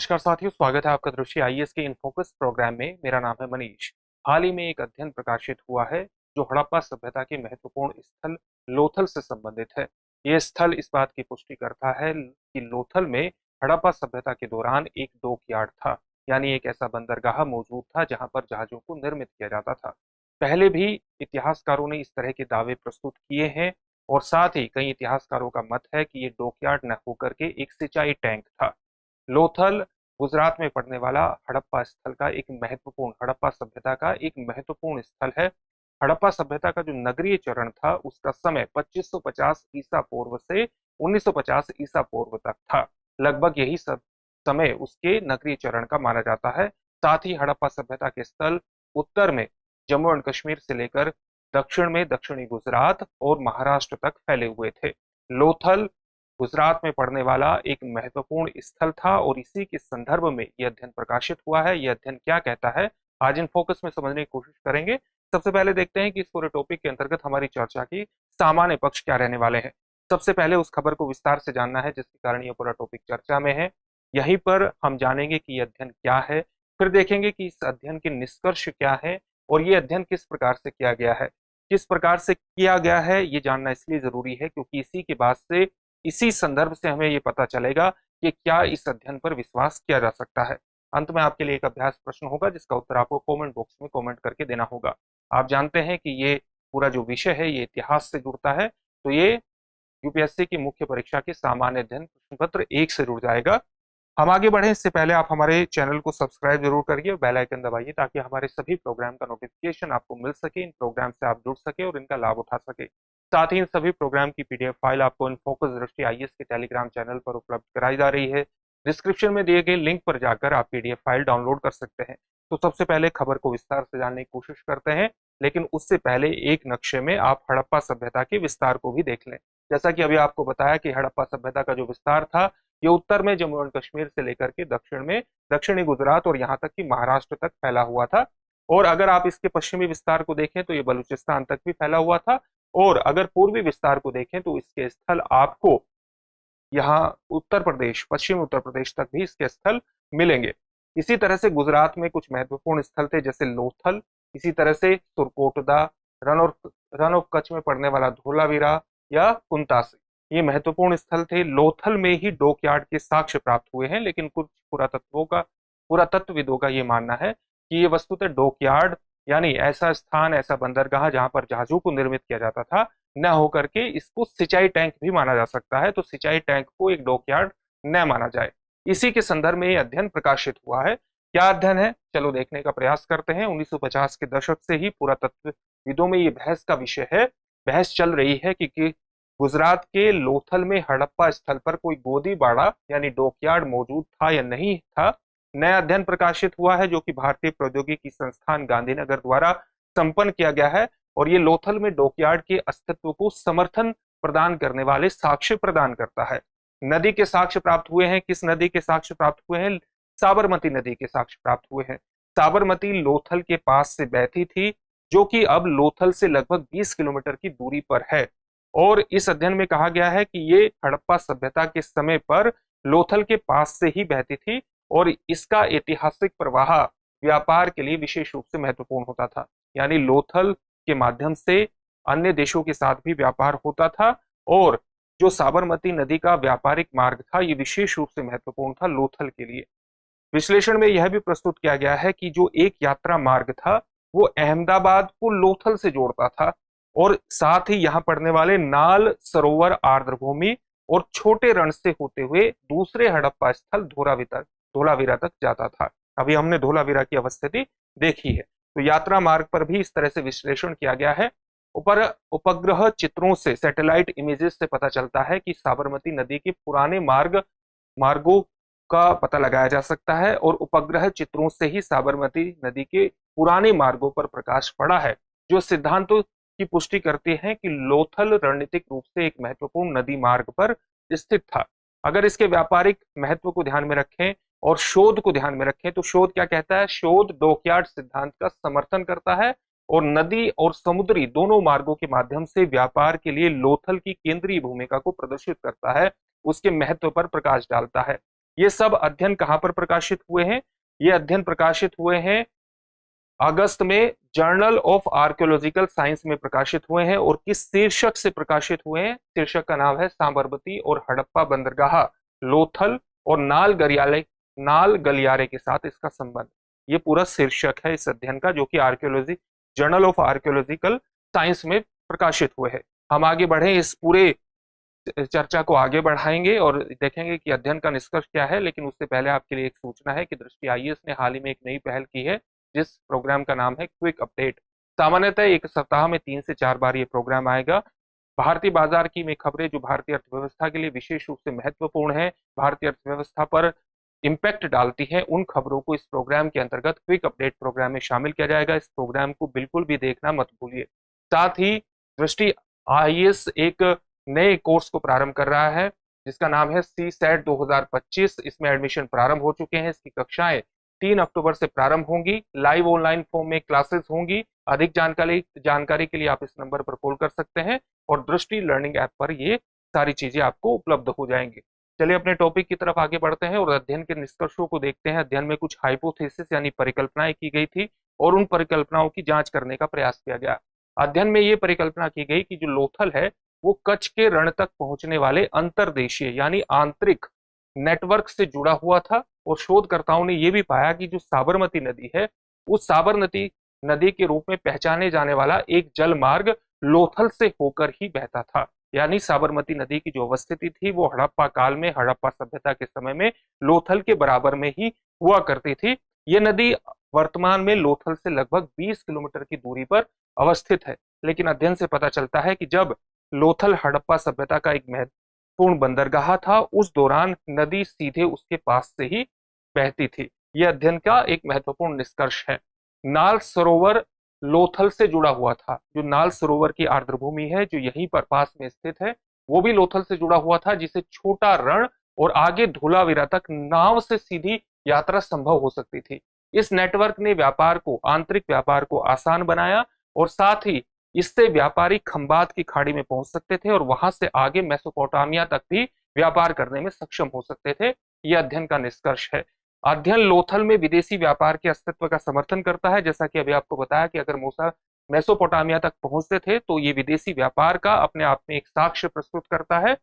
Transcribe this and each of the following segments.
नमस्कार साथियों, स्वागत है आपका दृष्टि आईएएस के इन फोकस प्रोग्राम में। मेरा नाम है मनीष। हाल ही में एक अध्ययन प्रकाशित हुआ है जो हड़प्पा सभ्यता के महत्वपूर्ण स्थल लोथल से संबंधित है। यह स्थल इस बात की पुष्टि करता है कि लोथल में हड़प्पा सभ्यता के दौरान एक डॉकयार्ड था, यानी एक ऐसा बंदरगाह मौजूद था जहां पर जहाजों को निर्मित किया जाता था। पहले भी इतिहासकारों ने इस तरह के दावे प्रस्तुत किए हैं और साथ ही कई इतिहासकारों का मत है कि ये डॉकयार्ड न होकर के एक सिंचाई टैंक था। लोथल गुजरात में पड़ने वाला हड़प्पा सभ्यता का एक महत्वपूर्ण स्थल है। हड़प्पा सभ्यता का जो नगरीय चरण था उसका समय 2550 ईसा पूर्व से 1950 ईसा पूर्व तक था। लगभग यही सब समय उसके नगरीय चरण का माना जाता है। साथ ही हड़प्पा सभ्यता के स्थल उत्तर में जम्मू एंड कश्मीर से लेकर दक्षिण में दक्षिणी गुजरात और महाराष्ट्र तक फैले हुए थे। लोथल गुजरात में पड़ने वाला एक महत्वपूर्ण स्थल था और इसी के संदर्भ में यह अध्ययन प्रकाशित हुआ है। यह अध्ययन क्या कहता है, आज इन फोकस में समझने की कोशिश करेंगे। सबसे पहले देखते हैं कि इस पूरे टॉपिक के अंतर्गत हमारी चर्चा की सामान्य पक्ष क्या रहने वाले हैं। सबसे पहले उस खबर को विस्तार से जानना है जिसके कारण यह पूरा टॉपिक चर्चा में है। यहीं पर हम जानेंगे कि यह अध्ययन क्या है, फिर देखेंगे कि इस अध्ययन के निष्कर्ष क्या है और यह अध्ययन किस प्रकार से किया गया है। किस प्रकार से किया गया है ये जानना इसलिए जरूरी है क्योंकि इसी संदर्भ से हमें ये पता चलेगा कि क्या इस अध्ययन पर विश्वास किया जा सकता है। अंत में आपके लिए एक अभ्यास प्रश्न होगा जिसका उत्तर आपको कमेंट बॉक्स में कमेंट करके देना होगा। आप जानते हैं कि ये पूरा जो विषय है ये इतिहास से जुड़ता है, तो ये यूपीएससी की मुख्य परीक्षा के सामान्य अध्ययन प्रश्न पत्र 1 से जुड़ जाएगा। हम आगे बढ़े इससे पहले आप हमारे चैनल को सब्सक्राइब जरूर करिए और बेल आइकन दबाइए ताकि हमारे सभी प्रोग्राम का नोटिफिकेशन आपको मिल सके, इन प्रोग्राम से आप जुड़ सके और इनका लाभ उठा सके। साथ ही इन सभी प्रोग्राम की पीडीएफ फाइल आपको इन फोकस दृष्टि आईएएस के टेलीग्राम चैनल पर उपलब्ध कराई जा रही है। डिस्क्रिप्शन में दिए गए लिंक पर जाकर आप पीडीएफ फाइल डाउनलोड कर सकते हैं। तो सबसे पहले खबर को विस्तार से जानने की कोशिश करते हैं, लेकिन उससे पहले एक नक्शे में आप हड़प्पा सभ्यता के विस्तार को भी देख लें। जैसा कि अभी आपको बताया कि हड़प्पा सभ्यता का जो विस्तार था ये उत्तर में जम्मू एंड कश्मीर से लेकर के दक्षिण में दक्षिणी गुजरात और यहाँ तक कि महाराष्ट्र तक फैला हुआ था। और अगर आप इसके पश्चिमी विस्तार को देखें तो ये बलूचिस्तान तक भी फैला हुआ था। और अगर पूर्वी विस्तार को देखें तो इसके स्थल आपको यहाँ उत्तर प्रदेश, पश्चिमी उत्तर प्रदेश तक भी इसके स्थल मिलेंगे। इसी तरह से गुजरात में कुछ महत्वपूर्ण स्थल थे जैसे लोथल, इसी तरह से सुरकोटदा, रन ऑफ कच्छ में पड़ने वाला धोलावीरा या कुंतासी, ये महत्वपूर्ण स्थल थे। लोथल में ही डॉकयार्ड के साक्ष्य प्राप्त हुए हैं, लेकिन कुछ पुरातत्वविदों का ये मानना है कि ये वस्तुतः डॉकयार्ड यानी ऐसा स्थान, ऐसा बंदरगाह जहां पर जहाजों को निर्मित किया जाता था, न होकर के इसको सिंचाई टैंक भी माना जा सकता है। तो सिंचाई टैंक को एक डॉकयार्ड न माना जाए, इसी के संदर्भ में यह अध्ययन प्रकाशित हुआ है। क्या अध्ययन है, चलो देखने का प्रयास करते हैं। 1950 के दशक से ही पुरातत्वविदों में ये बहस का विषय है, बहस चल रही है कि गुजरात के लोथल में हड़प्पा स्थल पर कोई गोदीबाड़ा यानी डॉकयार्ड मौजूद था या नहीं था। नया अध्ययन प्रकाशित हुआ है जो कि भारतीय प्रौद्योगिकी संस्थान गांधीनगर द्वारा संपन्न किया गया है और ये लोथल में डॉकयार्ड के अस्तित्व को समर्थन प्रदान करने वाले साक्ष्य प्रदान करता है। नदी के साक्ष्य प्राप्त हुए हैं। किस नदी के साक्ष्य प्राप्त हुए हैं? साबरमती नदी के साक्ष्य प्राप्त हुए हैं। साबरमती लोथल के पास से बहती थी, जो कि अब लोथल से लगभग 20 किलोमीटर की दूरी पर है। और इस अध्ययन में कहा गया है कि ये हड़प्पा सभ्यता के समय पर लोथल के पास से ही बहती थी और इसका ऐतिहासिक प्रवाह व्यापार के लिए विशेष रूप से महत्वपूर्ण होता था। यानी लोथल के माध्यम से अन्य देशों के साथ भी व्यापार होता था और जो साबरमती नदी का व्यापारिक मार्ग था ये विशेष रूप से महत्वपूर्ण था लोथल के लिए। विश्लेषण में यह भी प्रस्तुत किया गया है कि जो एक यात्रा मार्ग था वो अहमदाबाद को लोथल से जोड़ता था और साथ ही यहाँ पड़ने वाले नाल सरोवर, आर्द्रभूमि और छोटे रण से होते हुए दूसरे हड़प्पा स्थल धोलावीरा तक जाता था। अभी हमने धोलावीरा की अवस्थिति देखी है। तो यात्रा मार्ग पर भी इस तरह से विश्लेषण किया गया है। उपग्रह चित्रों से, सैटेलाइट इमेजेस से पता चलता है कि साबरमती नदी के पुराने मार्गों का पता लगाया जा सकता है और उपग्रह चित्रों से ही साबरमती नदी के पुराने मार्गों पर प्रकाश पड़ा है, जो सिद्धांतों की पुष्टि करते हैं कि लोथल रणनीतिक रूप से एक महत्वपूर्ण नदी मार्ग पर स्थित था। अगर इसके व्यापारिक महत्व को ध्यान में रखें और शोध को ध्यान में रखें तो शोध क्या कहता है? शोध डॉकयार्ड सिद्धांत का समर्थन करता है और नदी और समुद्री दोनों मार्गों के माध्यम से व्यापार के लिए लोथल की केंद्रीय भूमिका को प्रदर्शित करता है, उसके महत्व पर प्रकाश डालता है। ये सब अध्ययन कहाँ पर प्रकाशित हुए हैं? ये अध्ययन प्रकाशित हुए हैं अगस्त में जर्नल ऑफ आर्कियोलॉजिकल साइंस में प्रकाशित हुए हैं। और किस शीर्षक से प्रकाशित हुए हैं? शीर्षक का नाम है साबरमती और हड़प्पा बंदरगाह, लोथल और नाल गलियारे के साथ इसका संबंध। ये पूरा शीर्षक है इस अध्ययन का, जो कि archaeology journal of archaeological science में प्रकाशित हुए हैं। हम आगे बढ़े, इस पूरे चर्चा को आगे बढ़ाएंगे और देखेंगे कि अध्ययन का निष्कर्ष क्या है। लेकिन उससे पहले आपके लिए एक सूचना है कि दृष्टि आईएएस ने हाल ही में एक नई पहल की है, जिस प्रोग्राम का नाम है क्विक अपडेट। सामान्यतः एक सप्ताह में 3 से 4 बार ये प्रोग्राम आएगा। भारतीय बाजार की में खबरें जो भारतीय अर्थव्यवस्था के लिए विशेष रूप से महत्वपूर्ण है, भारतीय अर्थव्यवस्था पर इम्पैक्ट डालती है, उन खबरों को इस प्रोग्राम के अंतर्गत क्विक अपडेट प्रोग्राम में शामिल किया जाएगा। इस प्रोग्राम को बिल्कुल भी देखना मत भूलिए। साथ ही दृष्टि आईएएस एक नए कोर्स को प्रारंभ कर रहा है, जिसका नाम है सी सेट 2025। इसमें एडमिशन प्रारंभ हो चुके हैं। इसकी कक्षाएं 3 अक्टूबर से प्रारंभ होंगी। लाइव ऑनलाइन फॉर्म में क्लासेस होंगी। अधिक जानकारी के लिए आप इस नंबर पर कॉल कर सकते हैं और दृष्टि लर्निंग ऐप पर ये सारी चीजें आपको उपलब्ध हो जाएंगी। चलिए अपने टॉपिक की तरफ आगे बढ़ते हैं और अध्ययन के निष्कर्षों को देखते हैं। अध्ययन में कुछ हाइपोथेसिस यानी परिकल्पनाएं की गई थी और उन परिकल्पनाओं की जांच करने का प्रयास किया गया। अध्ययन में ये परिकल्पना की गई कि जो लोथल है वो कच्छ के रण तक पहुंचने वाले अंतर्देशीय यानी आंतरिक नेटवर्क से जुड़ा हुआ था। और शोधकर्ताओं ने यह भी पाया कि जो साबरमती नदी है, उस साबरमती नदी के रूप में पहचाने जाने वाला एक जल मार्ग लोथल से होकर ही बहता था। यानी साबरमती नदी की जो अवस्थिति थी वो हड़प्पा काल में, हड़प्पा सभ्यता के समय में लोथल के बराबर में ही हुआ करती थी। ये नदी वर्तमान में लोथल से लगभग 20 किलोमीटर की दूरी पर अवस्थित है। लेकिन अध्ययन से पता चलता है कि जब लोथल हड़प्पा सभ्यता का एक महत्वपूर्ण बंदरगाह था, उस दौरान नदी सीधे उसके पास से ही बहती थी। यह अध्ययन का एक महत्वपूर्ण निष्कर्ष है। नाल सरोवर लोथल से जुड़ा हुआ था। जो नाल सरोवर की आर्द्रभूमि है जो यहीं पर पास में स्थित है, वो भी लोथल से जुड़ा हुआ था, जिसे छोटा रण और आगे धोलावीरा तक नाव से सीधी यात्रा संभव हो सकती थी। इस नेटवर्क ने व्यापार को, आंतरिक व्यापार को आसान बनाया और साथ ही इससे व्यापारी खंबात की खाड़ी में पहुंच सकते थे और वहां से आगे मेसोपोटामिया तक भी व्यापार करने में सक्षम हो सकते थे। यह अध्ययन का निष्कर्ष है। अध्ययन लोथल में विदेशी व्यापार के अस्तित्व का समर्थन करता है। जैसा कि अभी आपको बताया कि अगर मूसा मेसोपोटामिया तक पहुंचते थे तो ये विदेशी व्यापार का अपने आप में एक साक्ष्य प्रस्तुत करता है,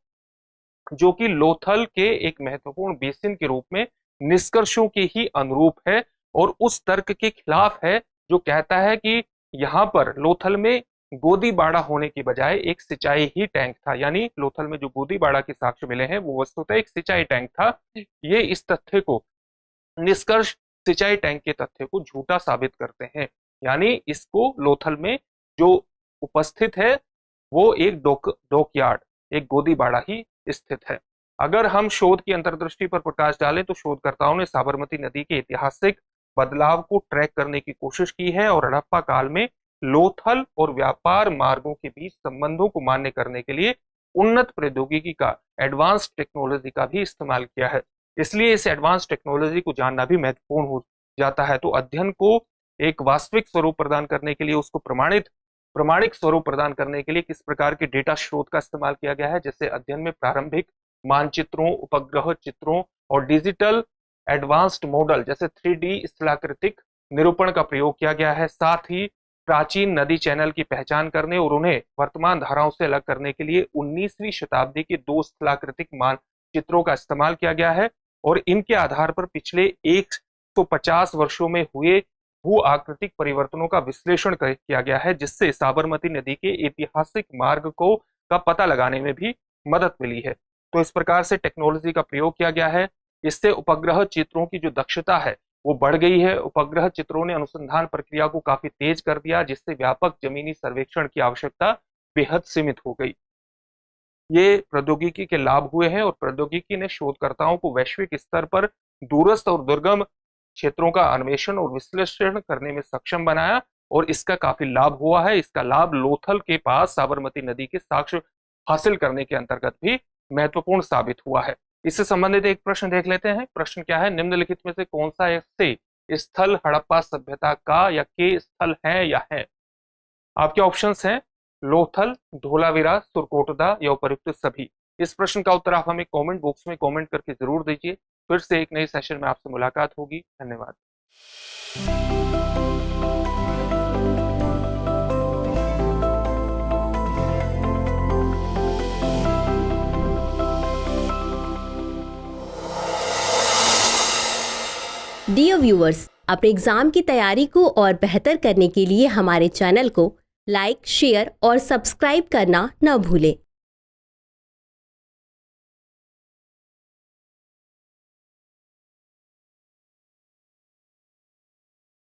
जो कि लोथल के एक महत्वपूर्ण बेसिन के रूप में निष्कर्षों के ही अनुरूप है और उस तर्क के खिलाफ है जो कहता है कि यहाँ पर लोथल में गोदीबाड़ा होने की बजाय एक सिंचाई ही टैंक था। यानी लोथल में जो गोदीबाड़ा के साक्ष्य मिले हैं वो वस्तुतः एक सिंचाई टैंक था। ये इस तथ्य को, निष्कर्ष सिंचाई टैंक के तथ्य को झूठा साबित करते हैं। यानी इसको लोथल में जो उपस्थित है वो एक डॉकयार्ड, एक गोदीबाड़ा ही स्थित है। अगर हम शोध की अंतर्दृष्टि पर प्रकाश डालें तो शोधकर्ताओं ने साबरमती नदी के ऐतिहासिक बदलाव को ट्रैक करने की कोशिश की है और हड़प्पा काल में लोथल और व्यापार मार्गों के बीच संबंधों को मान्य करने के लिए उन्नत प्रौद्योगिकी का, एडवांस टेक्नोलॉजी का भी इस्तेमाल किया है। इसलिए इस एडवांस टेक्नोलॉजी को जानना भी महत्वपूर्ण हो जाता है। तो अध्ययन को एक वास्तविक स्वरूप प्रदान करने के लिए, उसको प्रमाणिक स्वरूप प्रदान करने के लिए किस प्रकार के डेटा स्रोत का इस्तेमाल किया गया है, जैसे अध्ययन में प्रारंभिक मानचित्रों, उपग्रह चित्रों और डिजिटल एडवांस्ड मॉडल जैसे 3D स्थलाकृतिक निरूपण का प्रयोग किया गया है। साथ ही प्राचीन नदी चैनल की पहचान करने और उन्हें वर्तमान धाराओं से अलग करने के लिए 19वीं शताब्दी के 2 स्थलाकृतिक मानचित्रों का इस्तेमाल किया गया है और इनके आधार पर पिछले 150 वर्षों में हुए भू आकृतिक परिवर्तनों का विश्लेषण किया गया है, जिससे साबरमती नदी के ऐतिहासिक मार्ग को का पता लगाने में भी मदद मिली है। तो इस प्रकार से टेक्नोलॉजी का प्रयोग किया गया है। इससे उपग्रह चित्रों की जो दक्षता है वो बढ़ गई है। उपग्रह चित्रों ने अनुसंधान प्रक्रिया को काफी तेज कर दिया, जिससे व्यापक जमीनी सर्वेक्षण की आवश्यकता बेहद सीमित हो गई। ये प्रौद्योगिकी के लाभ हुए हैं और प्रौद्योगिकी ने शोधकर्ताओं को वैश्विक स्तर पर दूरस्थ और दुर्गम क्षेत्रों का अन्वेषण और विश्लेषण करने में सक्षम बनाया और इसका काफी लाभ हुआ है। इसका लाभ लोथल के पास साबरमती नदी के साक्ष्य हासिल करने के अंतर्गत भी महत्वपूर्ण साबित हुआ है। इससे संबंधित एक प्रश्न देख लेते हैं। प्रश्न क्या है? निम्नलिखित में से कौन सा ऐसे स्थल हड़प्पा सभ्यता का या के स्थल है या है? आपके ऑप्शंस हैं लोथल, धोलावीरा, सुरकोटदा या उपर्युक्त सभी। इस प्रश्न का उत्तर आप हमें कमेंट बॉक्स में कमेंट करके जरूर दीजिए। फिर से एक नए सेशन में आपसे मुलाकात होगी। धन्यवाद। डियर व्यूअर्स, अपने एग्जाम की तैयारी को और बेहतर करने के लिए हमारे चैनल को लाइक, शेयर और सब्सक्राइब करना न भूलें।